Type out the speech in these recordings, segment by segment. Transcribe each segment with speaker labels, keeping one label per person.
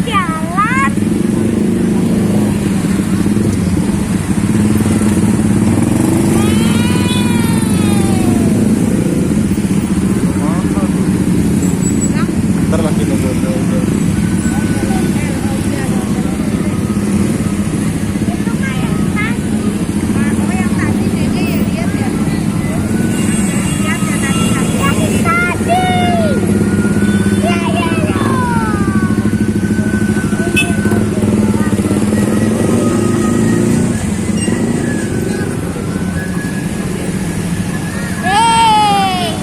Speaker 1: jalan.
Speaker 2: Ntar lagi nunggu.
Speaker 1: Itu kayak tadi.
Speaker 3: Oh yang tadi Dede ya lihat ya. Lihat ya tadi tadi.
Speaker 1: Yang tadi. Ya ya ya. Hey.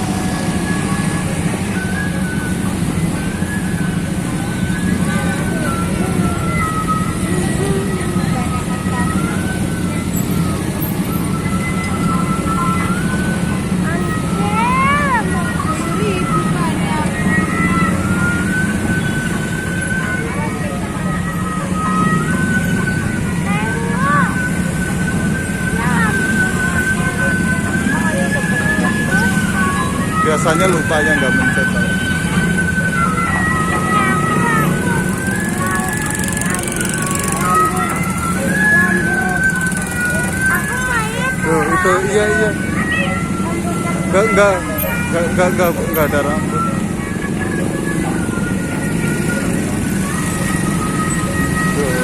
Speaker 3: Ribu banyak.
Speaker 2: Biasanya lupanya nggak mencet. Tuh, itu iya. Nggak ada rambut. Tuh.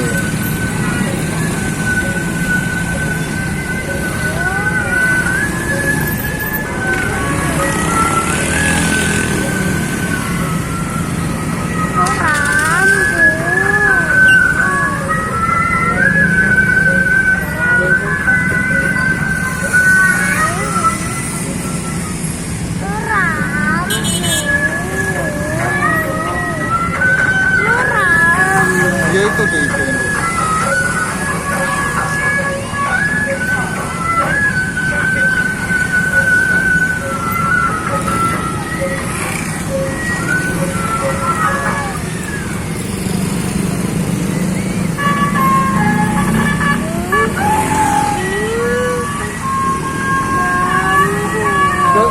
Speaker 2: Ya itu tuh itu.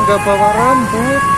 Speaker 2: Nggak bawa rambut.